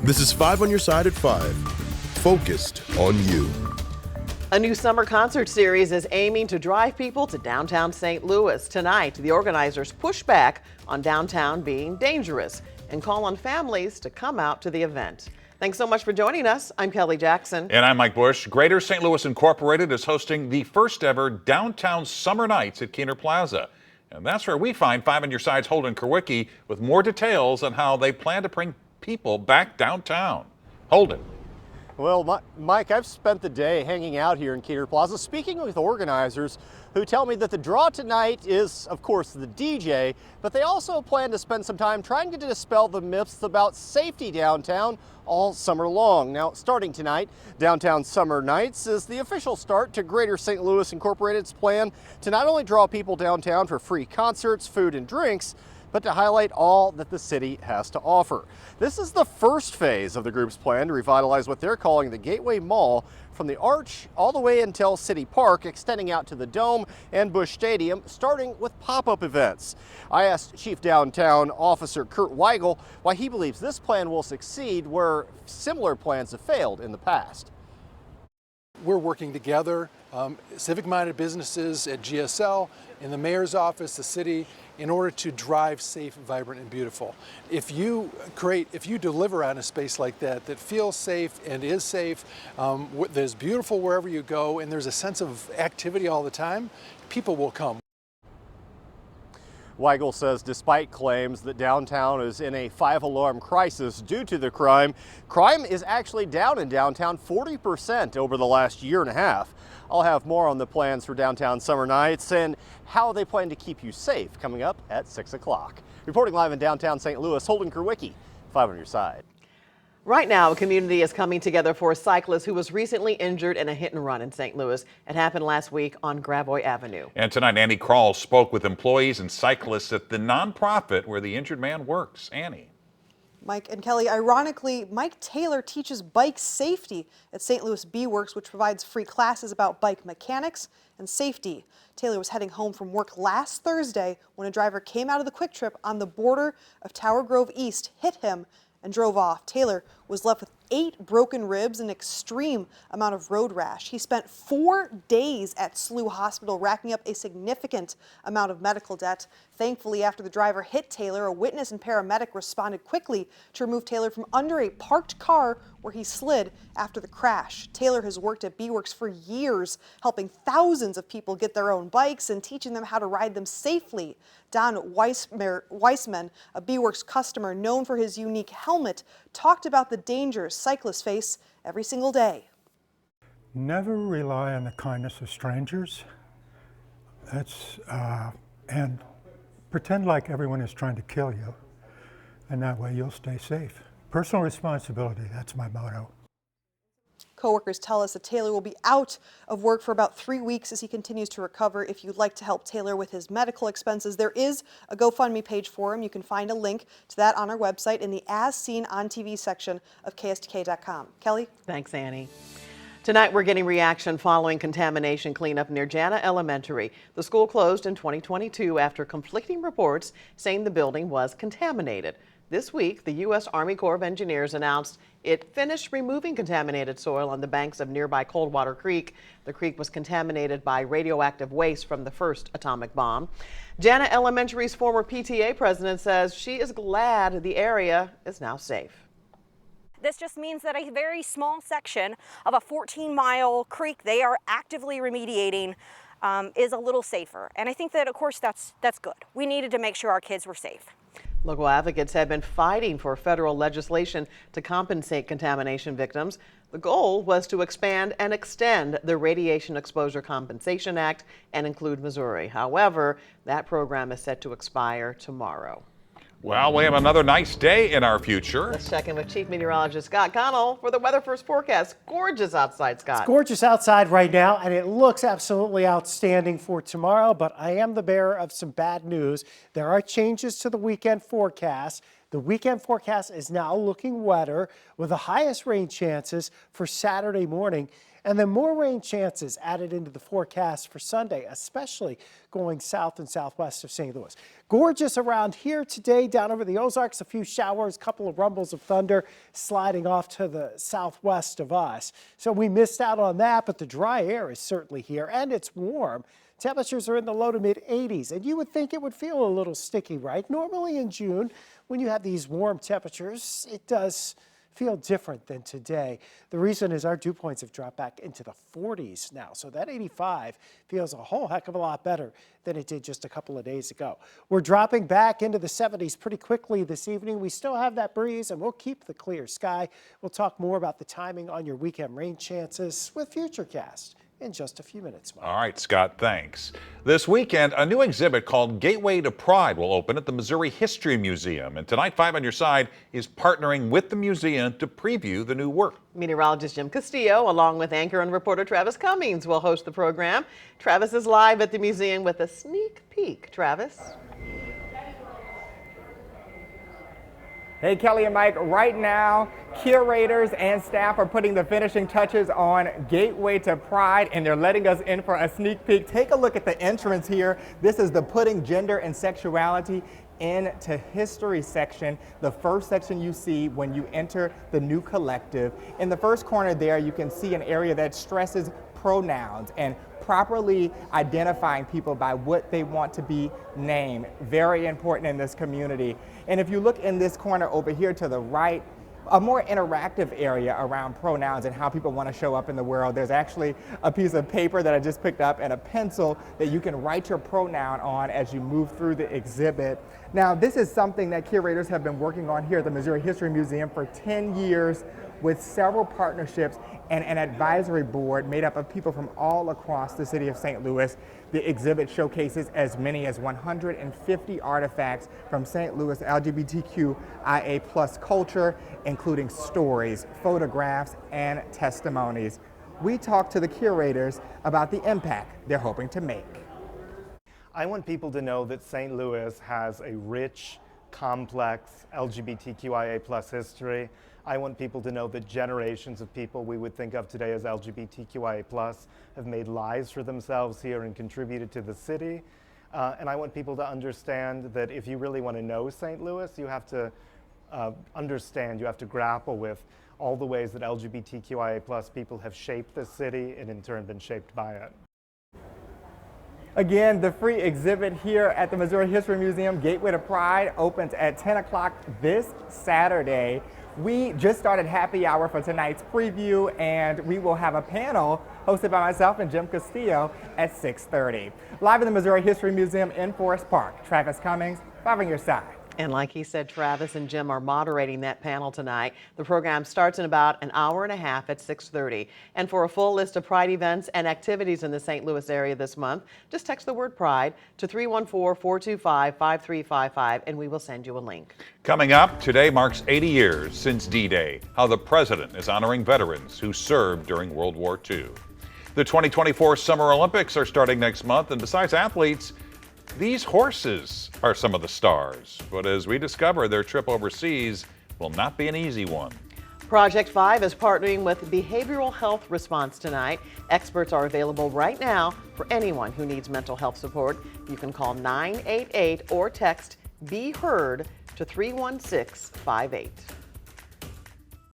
This is 5 on your side at 5. Focused on you. A new summer concert series is aiming to drive people to downtown St. Louis. Tonight, the organizers push back on downtown being dangerous and call on families to come out to the event. Thanks so much for joining us. I'm Kelly Jackson. And I'm Mike Bush. Greater St. Louis Incorporated is hosting the first ever Downtown Summer Nights at Kiener Plaza. And that's where we find 5 on your side's Holden Kerwicki with more details on how they plan to bring people back downtown. Holden. Well, Mike, I've spent the day hanging out here in Kiener Plaza, speaking with organizers who tell me that the draw tonight is, of course, the DJ, but they also plan to spend some time trying to dispel the myths about safety downtown all summer long. Now, starting tonight, Downtown Summer Nights is the official start to Greater St. Louis Incorporated's plan to not only draw people downtown for free concerts, food, and drinks, but to highlight all that the city has to offer. This is the first phase of the group's plan to revitalize what they're calling the Gateway Mall from the Arch all the way until City Park, extending out to the Dome and Busch Stadium, starting with pop-up events. I asked Chief Downtown Officer Kurt Weigel why he believes this plan will succeed where similar plans have failed in the past. We're working together, civic-minded businesses at GSL, in the mayor's office, the city, in order to drive safe, vibrant, and beautiful. If you deliver on a space like that feels safe and is safe, that's beautiful wherever you go, and there's a sense of activity all the time, people will come. Weigel says despite claims that downtown is in a 5-alarm crisis due to the crime is actually down in downtown 40% over the last year and a half. I'll have more on the plans for Downtown Summer Nights and how they plan to keep you safe coming up at 6 o'clock. Reporting live in downtown St. Louis, Holden Kerwicki, 5 on your side. Right now, a community is coming together for a cyclist who was recently injured in a hit and run in St. Louis. It happened last week on Gravois Avenue. And tonight, Annie Krall spoke with employees and cyclists at the nonprofit where the injured man works. Annie. Mike and Kelly, ironically, Mike Taylor teaches bike safety at St. Louis Bee Works, which provides free classes about bike mechanics and safety. Taylor was heading home from work last Thursday when a driver came out of the Quick Trip on the border of Tower Grove East, hit him, and drove off. Taylor was left with 8 broken ribs and an extreme amount of road rash. He spent 4 days at SLU Hospital, racking up a significant amount of medical debt. Thankfully, after the driver hit Taylor, a witness and paramedic responded quickly to remove Taylor from under a parked car where he slid after the crash. Taylor has worked at Bee Works for years, helping thousands of people get their own bikes and teaching them how to ride them safely. Don Weissman, a Bee Works customer known for his unique helmet, talked about the dangers cyclists face every single day. Never rely on the kindness of strangers. And pretend like everyone is trying to kill you, and that way you'll stay safe. Personal responsibility, that's my motto. Coworkers tell us that Taylor will be out of work for about 3 weeks as he continues to recover. If you'd like to help Taylor with his medical expenses, there is a GoFundMe page for him. You can find a link to that on our website in the As Seen on TV section of KSTK.com. Kelly? Thanks, Annie. Tonight, we're getting reaction following contamination cleanup near Jana Elementary. The school closed in 2022 after conflicting reports saying the building was contaminated. This week, the U.S. Army Corps of Engineers announced it finished removing contaminated soil on the banks of nearby Coldwater Creek. The creek was contaminated by radioactive waste from the first atomic bomb. Jana Elementary's former PTA president says she is glad the area is now safe. This just means that a very small section of a 14-mile creek they are actively remediating is a little safer. And I think that, of course, that's good. We needed to make sure our kids were safe. Local advocates have been fighting for federal legislation to compensate contamination victims. The goal was to expand and extend the Radiation Exposure Compensation Act and include Missouri. However, that program is set to expire tomorrow. Well, we have another nice day in our future. Let's check in with Chief Meteorologist Scott Connell for the Weather First forecast. Gorgeous outside, Scott. It's gorgeous outside right now, and it looks absolutely outstanding for tomorrow, but I am the bearer of some bad news. There are changes to the weekend forecast. The weekend forecast is now looking wetter with the highest rain chances for Saturday morning. And then more rain chances added into the forecast for Sunday, especially going south and southwest of St. Louis. Gorgeous around here today, down over the Ozarks, a few showers, a couple of rumbles of thunder sliding off to the southwest of us. So we missed out on that, but the dry air is certainly here and it's warm. Temperatures are in the low to mid 80s, and you would think it would feel a little sticky, right? Normally in June, when you have these warm temperatures, it does feel different than today. The reason is our dew points have dropped back into the 40s now, so that 85 feels a whole heck of a lot better than it did just a couple of days ago. We're dropping back into the 70s pretty quickly this evening. We still have that breeze, and we'll keep the clear sky. We'll talk more about the timing on your weekend rain chances with Futurecast in just a few minutes. Mike. All right, Scott, thanks. This weekend, a new exhibit called Gateway to Pride will open at the Missouri History Museum. And tonight, 5 on Your Side is partnering with the museum to preview the new work. Meteorologist Jim Castillo, along with anchor and reporter Travis Cummings, will host the program. Travis is live at the museum with a sneak peek. Travis? Hey, Kelly and Mike, right now, curators and staff are putting the finishing touches on Gateway to Pride, and they're letting us in for a sneak peek. Take a look at the entrance here. This is the Putting Gender and Sexuality into History section, the first section you see when you enter the new collective. In the first corner there, you can see an area that stresses pronouns and properly identifying people by what they want to be named. Very important in this community. And if you look in this corner over here to the right, a more interactive area around pronouns and how people want to show up in the world. There's actually a piece of paper that I just picked up and a pencil that you can write your pronoun on as you move through the exhibit. Now, this is something that curators have been working on here at the Missouri History Museum for 10 years with several partnerships and an advisory board made up of people from all across the city of St. Louis. The exhibit showcases as many as 150 artifacts from St. Louis LGBTQIA+ culture, including stories, photographs, and testimonies. We talked to the curators about the impact they're hoping to make. I want people to know that St. Louis has a rich, complex LGBTQIA+ history. I want people to know that generations of people we would think of today as LGBTQIA+ have made lives for themselves here and contributed to the city. And I want people to understand that if you really want to know St. Louis, you have to understand, you have to grapple with all the ways that LGBTQIA+ people have shaped this city and in turn been shaped by it. Again, the free exhibit here at the Missouri History Museum, Gateway to Pride, opens at 10 o'clock this Saturday. We just started happy hour for tonight's preview, and we will have a panel hosted by myself and Jim Castillo at 6:30. Live in the Missouri History Museum in Forest Park, Travis Cummings, 5 on Your Side. And like he said, Travis and Jim are moderating that panel tonight. The program starts in about an hour and a half at 6:30. And for a full list of Pride events and activities in the St. Louis area this month, just text the word Pride to 314-425-5355 and we will send you a link. Coming up, today marks 80 years since D-Day, how the president is honoring veterans who served during World War II. The 2024 Summer Olympics are starting next month, and besides athletes, these horses are some of the stars. But as we discover, their trip overseas will not be an easy one. Project 5 is partnering with Behavioral Health Response tonight. Experts are available right now for anyone who needs mental health support. You can call 988 or text BE HEARD to 31658.